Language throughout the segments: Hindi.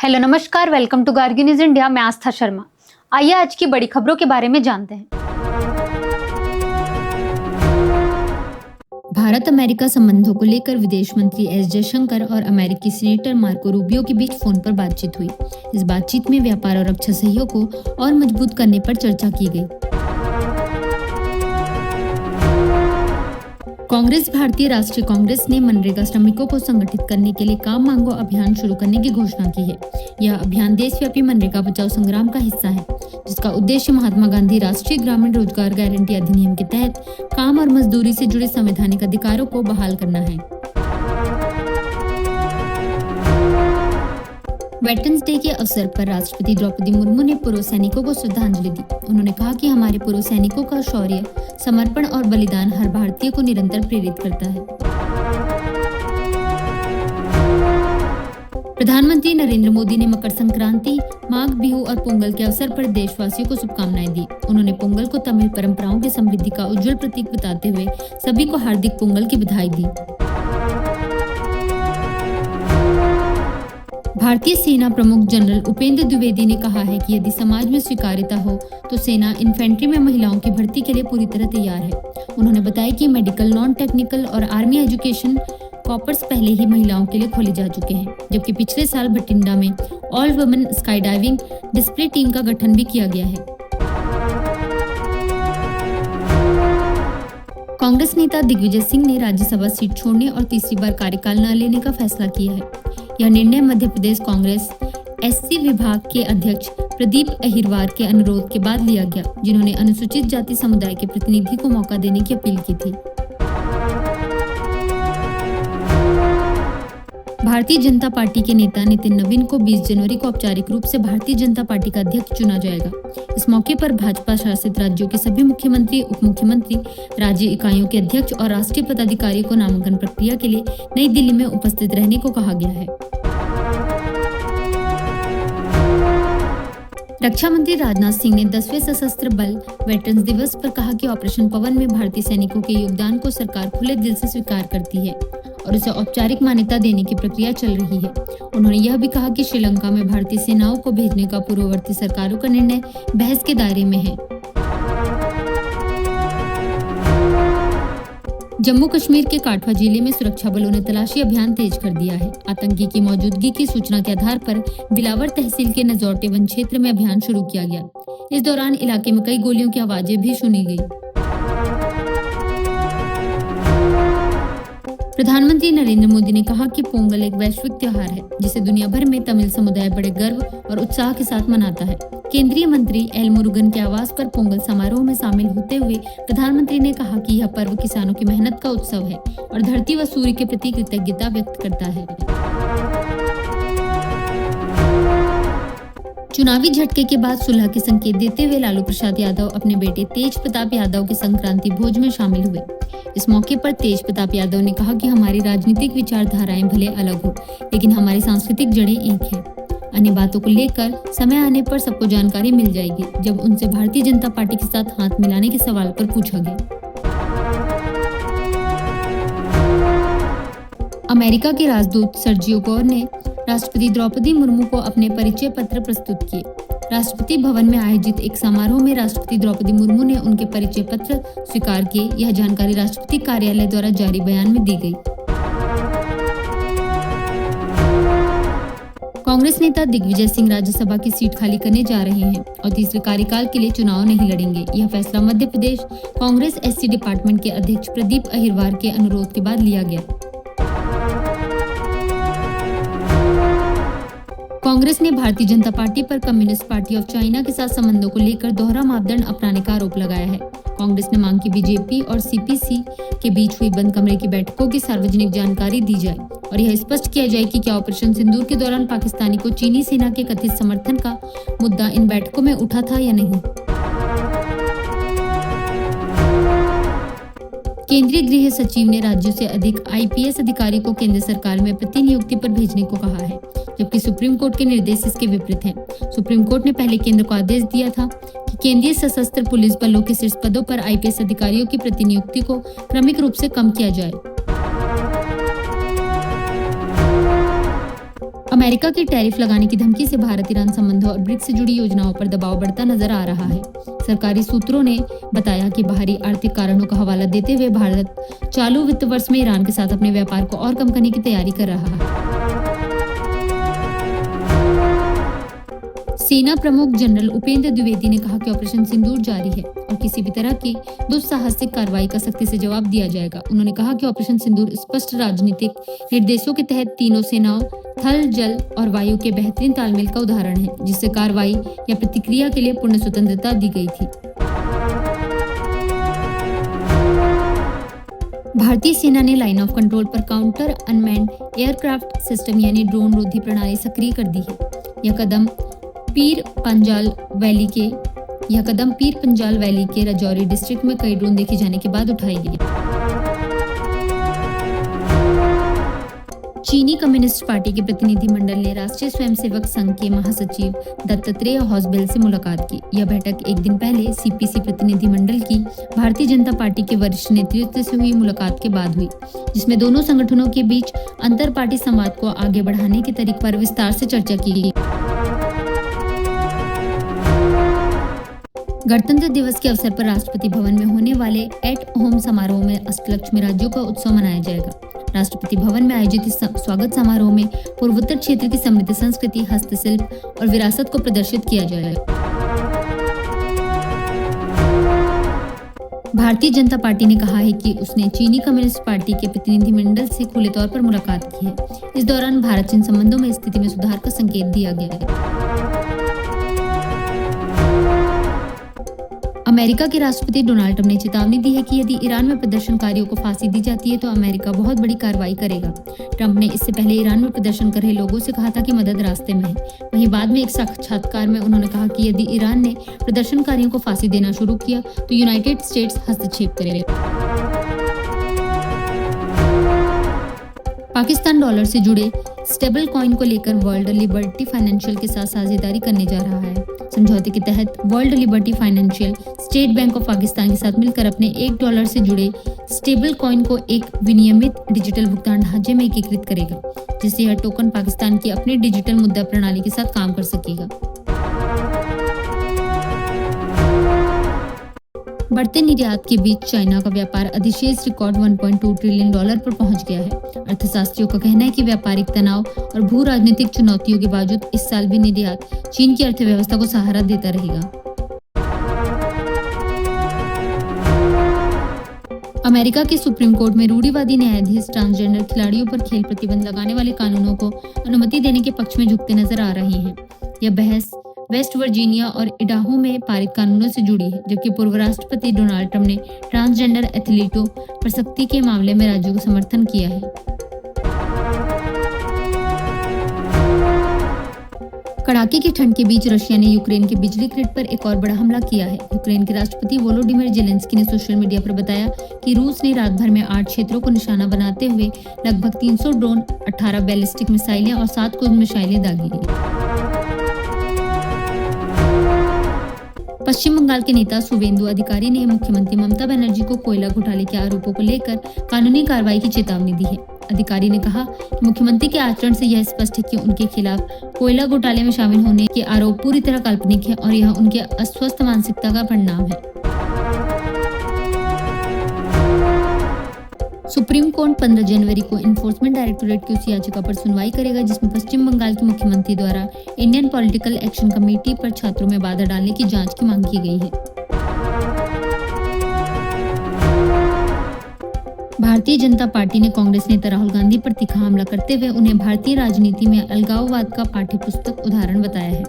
हेलो नमस्कार, welcome to Gargi news India. मैं आस्था शर्मा। आइए आज की बड़ी खबरों के बारे में जानते हैं। भारत अमेरिका संबंधों को लेकर विदेश मंत्री एस जयशंकर और अमेरिकी सीनेटर मार्को रूबियो के बीच फोन पर बातचीत हुई। इस बातचीत में व्यापार और रक्षा सहयोग को और मजबूत करने पर चर्चा की गई। कांग्रेस भारतीय राष्ट्रीय कांग्रेस ने मनरेगा श्रमिकों को संगठित करने के लिए काम मांगो अभियान शुरू करने की घोषणा की है। यह अभियान देशव्यापी मनरेगा बचाओ संग्राम का हिस्सा है, जिसका उद्देश्य महात्मा गांधी राष्ट्रीय ग्रामीण रोजगार गारंटी अधिनियम के तहत काम और मजदूरी से जुड़े संवैधानिक अधिकारों को बहाल करना है। वेटरन्स डे के अवसर पर राष्ट्रपति द्रौपदी मुर्मू ने पूर्व सैनिकों को श्रद्धांजलि दी। उन्होंने कहा कि हमारे पूर्व सैनिकों का शौर्य, समर्पण और बलिदान हर भारतीय को निरंतर प्रेरित करता है। प्रधानमंत्री नरेंद्र मोदी ने मकर संक्रांति, माघ बिहू और पोंगल के अवसर पर देशवासियों को शुभकामनाएं दी। उन्होंने पोंगल को तमिल परंपराओं की समृद्धि का उज्जवल प्रतीक बताते हुए सभी को हार्दिक पोंगल की बधाई दी। भारतीय सेना प्रमुख जनरल उपेंद्र द्विवेदी ने कहा है कि यदि समाज में स्वीकार्यता हो तो सेना इन्फेंट्री में महिलाओं की भर्ती के लिए पूरी तरह तैयार है। उन्होंने बताया कि मेडिकल, नॉन टेक्निकल और आर्मी एजुकेशन कॉपर्स पहले ही महिलाओं के लिए खोले जा चुके हैं, जबकि पिछले साल बठिंडा में all women sky diving display team का गठन भी किया गया है। कांग्रेस नेता दिग्विजय सिंह ने राज्यसभा सीट छोड़ने और तीसरी बार कार्यकाल न लेने का फैसला किया है। यह निर्णय मध्य प्रदेश कांग्रेस एससी विभाग के अध्यक्ष प्रदीप अहिरवार के अनुरोध के बाद लिया गया, जिन्होंने अनुसूचित जाति समुदाय के प्रतिनिधि को मौका देने की अपील की थी। भारतीय जनता पार्टी के नेता नितिन नवीन को 20 जनवरी को औपचारिक रूप से भारतीय जनता पार्टी का अध्यक्ष चुना जाएगा। इस मौके पर भाजपा शासित राज्यों के सभी मुख्यमंत्री, उप मुख्यमंत्री, राज्य इकाइयों के अध्यक्ष और राष्ट्रीय पदाधिकारियों को नामांकन प्रक्रिया के लिए नई दिल्ली में उपस्थित रहने को कहा गया है। रक्षा मंत्री राजनाथ सिंह ने 10वें सशस्त्र बल वेटरन्स दिवस पर कहा कि ऑपरेशन पवन में भारतीय सैनिकों के योगदान को सरकार खुले दिल से स्वीकार करती है और उसे औपचारिक मान्यता देने की प्रक्रिया चल रही है। उन्होंने यह भी कहा कि श्रीलंका में भारतीय सेनाओं को भेजने का पूर्ववर्ती सरकारों का निर्णय बहस के दायरे में है। जम्मू कश्मीर के काठवा जिले में सुरक्षा बलों ने तलाशी अभियान तेज कर दिया है। आतंकी की मौजूदगी की सूचना के आधार पर बिलावर तहसील के नजौटे वन क्षेत्र में अभियान शुरू किया गया। इस दौरान इलाके में कई गोलियों की आवाजें भी सुनी गई। प्रधानमंत्री नरेंद्र मोदी ने कहा कि पोंगल एक वैश्विक त्योहार है, जिसे दुनिया भर में तमिल समुदाय बड़े गर्व और उत्साह के साथ मनाता है। केंद्रीय मंत्री एल मुरुगन के आवास पर पोंगल समारोह में शामिल होते हुए प्रधानमंत्री ने कहा कि यह पर्व किसानों की मेहनत का उत्सव है और धरती व सूर्य के प्रति कृतज्ञता व्यक्त करता है। चुनावी झटके के बाद सुलह के संकेत देते हुए लालू प्रसाद यादव अपने बेटे तेज प्रताप यादव के संक्रांति भोज में शामिल हुए। इस मौके पर तेज प्रताप यादव ने कहा कि हमारी राजनीतिक विचारधाराएं भले अलग हो, लेकिन हमारी सांस्कृतिक जड़ें एक हैं। अन्य बातों को लेकर समय आने पर सबको जानकारी मिल जाएगी, जब उनसे भारतीय जनता पार्टी के साथ हाथ मिलाने के सवाल पर पूछा गया। अमेरिका के राजदूत सर्जियो गौर ने राष्ट्रपति द्रौपदी मुर्मू को अपने परिचय पत्र प्रस्तुत किए। राष्ट्रपति भवन में आयोजित एक समारोह में राष्ट्रपति द्रौपदी मुर्मू ने उनके परिचय पत्र स्वीकार किए। यह जानकारी राष्ट्रपति कार्यालय द्वारा जारी बयान में दी गई। कांग्रेस नेता दिग्विजय सिंह राज्यसभा की सीट खाली करने जा रहे हैं और तीसरे कार्यकाल के लिए चुनाव नहीं लड़ेंगे। यह फैसला मध्य प्रदेश कांग्रेस एससी डिपार्टमेंट के अध्यक्ष प्रदीप अहिरवार के अनुरोध के बाद लिया गया। कांग्रेस ने भारतीय जनता पार्टी पर कम्युनिस्ट पार्टी ऑफ चाइना के साथ संबंधों को लेकर दोहरा मापदंड अपनाने का आरोप लगाया है। कांग्रेस ने मांग की बीजेपी और सीपीसी के बीच हुई बंद कमरे की बैठकों की सार्वजनिक जानकारी दी जाए और यह स्पष्ट किया जाए कि क्या ऑपरेशन सिंदूर के दौरान पाकिस्तानी को चीनी सेना के कथित समर्थन का मुद्दा इन बैठकों में उठा था या नहीं। केंद्रीय गृह सचिव ने राज्यों से अधिक आईपीएस अधिकारी को केंद्र सरकार में प्रतिनियुक्ति पर भेजने को कहा है, जबकि सुप्रीम कोर्ट के निर्देश इसके विपरीत हैं। सुप्रीम कोर्ट ने पहले केंद्र को आदेश दिया था कि केंद्रीय सशस्त्र पुलिस बलों के शीर्ष पदों पर आईपीएस अधिकारियों की प्रतिनियुक्ति को क्रमिक रूप से कम किया जाए। अमेरिका की टैरिफ लगाने की धमकी से भारत ईरान संबंधों और ब्रिक्स से जुड़ी योजनाओं पर दबाव बढ़ता नजर आ रहा है। सरकारी सूत्रों ने बताया कि बाहरी आर्थिक कारणों का हवाला देते हुए भारत चालू वित्त वर्ष में ईरान के साथ अपने व्यापार को और कम करने की तैयारी कर रहा है। सेना प्रमुख जनरल उपेंद्र द्विवेदी ने कहा कि ऑपरेशन सिंदूर जारी है और किसी भी तरह की दुस्साहसिक कार्रवाई का सख्ती से जवाब दिया जाएगा। उन्होंने कहा कि ऑपरेशन सिंदूर स्पष्ट राजनीतिक निर्देशों के तहत तीनों सेनाओं थल, जल और वायु के बेहतरीन तालमेल का उदाहरण है, जिससे कार्रवाई या प्रतिक्रिया के लिए पूर्ण स्वतंत्रता दी गई थी। भारतीय सेना ने लाइन ऑफ कंट्रोल पर काउंटर अनमैन्ड एयरक्राफ्ट सिस्टम यानी ड्रोन रोधी प्रणाली सक्रिय कर दी है। यह कदम पीर पंजाल वैली के राजौरी डिस्ट्रिक्ट में कई ड्रोन देखे जाने के बाद उठाई गई। चीनी कम्युनिस्ट पार्टी के प्रतिनिधिमंडल ने राष्ट्रीय स्वयंसेवक संघ के महासचिव दत्तात्रेय हॉसबेल से मुलाकात की। यह बैठक एक दिन पहले सीपीसी प्रतिनिधिमंडल की भारतीय जनता पार्टी के वरिष्ठ नेतृत्व से हुई मुलाकात के बाद हुई, जिसमें दोनों संगठनों के बीच अंतर पार्टी संवाद को आगे बढ़ाने के तरीके पर विस्तार से चर्चा की गई। गणतंत्र दिवस के अवसर पर राष्ट्रपति भवन में होने वाले एट होम समारोह में अष्टलक्ष्मी राज्यों का उत्सव मनाया जाएगा। राष्ट्रपति भवन में आयोजित इस स्वागत समारोह में पूर्वोत्तर क्षेत्र की समृद्ध संस्कृति, हस्तशिल्प और विरासत को प्रदर्शित किया जाएगा। भारतीय जनता पार्टी ने कहा है कि उसने चीनी कम्युनिस्ट पार्टी के प्रतिनिधिमंडल से खुले तौर पर मुलाकात की है। इस दौरान भारत चीन संबंधों में स्थिति में सुधार का संकेत दिया गया है। अमेरिका के राष्ट्रपति डोनाल्ड ट्रंप ने चेतावनी दी है कि यदि ईरान में प्रदर्शनकारियों को फांसी दी जाती है तो अमेरिका बहुत बड़ी कार्रवाई करेगा। ट्रंप ने इससे पहले ईरान में प्रदर्शन कर रहे लोगों से कहा था कि मदद रास्ते में है। वहीं बाद में एक साक्षात्कार में उन्होंने कहा कि यदि ईरान ने प्रदर्शनकारियों को फांसी देना शुरू किया तो यूनाइटेड स्टेट्स हस्तक्षेप करेगा। पाकिस्तान डॉलर से जुड़े स्टेबल कॉइन को लेकर वर्ल्ड लिबर्टी फाइनेंशियल के साथ साझेदारी करने जा रहा है। समझौते के तहत world liberty financial state bank of Pakistan के साथ मिलकर अपने $1 से जुड़े स्टेबल कॉइन को एक विनियमित डिजिटल भुगतान ढांचे में एकीकृत करेगा, जिससे यह टोकन पाकिस्तान की अपनी डिजिटल मुद्रा प्रणाली के साथ काम कर सकेगा। बढ़ते निर्यात के बीच चाइना का व्यापार अधिशेष रिकॉर्ड $1.2 ट्रिलियन पर पहुंच गया है। अर्थशास्त्रियों का कहना है कि व्यापारिक तनाव और भू राजनीतिक चुनौतियों के बावजूद इस साल भी निर्यात चीन की अर्थव्यवस्था को सहारा देता रहेगा। अमेरिका के सुप्रीम कोर्ट में रूढ़िवादी न्यायाधीश ट्रांसजेंडर खिलाड़ियों पर खेल प्रतिबंध लगाने वाले कानूनों को अनुमति देने के पक्ष में झुकते नजर आ रहे हैं। यह बहस वेस्ट वर्जीनिया और इडाहो में पारित कानूनों से जुड़ी है, जबकि पूर्व राष्ट्रपति डोनाल्ड ट्रंप ने ट्रांसजेंडर एथलीटों पर सख्ती के मामले में राज्यों को समर्थन किया है। कड़ाके की ठंड के बीच रशिया ने यूक्रेन के बिजली ग्रिड पर एक और बड़ा हमला किया है। यूक्रेन के राष्ट्रपति वोलोडिमिर जेलेंस्की ने सोशल मीडिया पर बताया कि रूस ने रात भर में 8 क्षेत्रों को निशाना बनाते हुए लगभग 300 ड्रोन, 18 बैलिस्टिक मिसाइलें और 7 क्रूज मिसाइलें दागी। पश्चिम बंगाल के नेता शुवेंदु अधिकारी ने मुख्यमंत्री ममता बनर्जी को कोयला घोटाले के आरोपों को लेकर कानूनी कार्रवाई की चेतावनी दी है। अधिकारी ने कहा कि मुख्यमंत्री के आचरण से यह स्पष्ट है कि उनके खिलाफ कोयला घोटाले में शामिल होने के आरोप पूरी तरह काल्पनिक है और यह उनके अस्वस्थ मानसिकता का परिणाम है। सुप्रीम कोर्ट 15 जनवरी को एनफोर्समेंट डायरेक्टोरेट की उस याचिका पर सुनवाई करेगा जिसमें पश्चिम बंगाल के मुख्यमंत्री द्वारा इंडियन पॉलिटिकल एक्शन कमेटी पर छात्रों में बाधा डालने की जांच की मांग की गई है। भारतीय जनता पार्टी ने कांग्रेस नेता राहुल गांधी पर तीखा हमला करते हुए उन्हें भारतीय राजनीति में अलगाववाद का पाठ्यपुस्तक उदाहरण बताया है।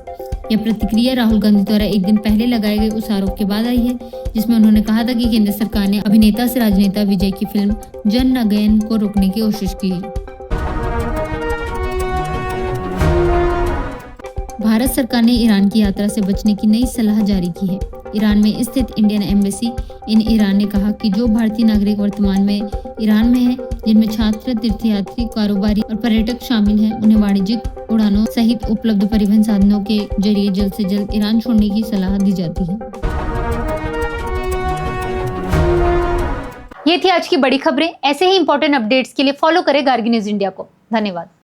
यह प्रतिक्रिया राहुल गांधी द्वारा एक दिन पहले लगाए गए उस आरोप के बाद आई है, जिसमें उन्होंने कहा था कि केंद्र सरकार ने अभिनेता से राजनेता विजय की फिल्म जन नगन को रोकने की कोशिश की है। भारत सरकार ने ईरान की यात्रा से बचने की नई सलाह जारी की है। ईरान में स्थित इंडियन एम्बेसी इन ईरान ने कहा कि जो भारतीय नागरिक वर्तमान में ईरान में हैं, जिनमें छात्र, तीर्थयात्री, कारोबारी और पर्यटक शामिल हैं, उन्हें वाणिज्यिक उड़ानों सहित उपलब्ध परिवहन साधनों के जरिए जल्द से जल्द ईरान छोड़ने की सलाह दी जाती है। ये थी आज की बड़ी खबरें। ऐसे ही इंपॉर्टेंट अपडेट्स के लिए फॉलो करें गार्गी न्यूज इंडिया को। धन्यवाद।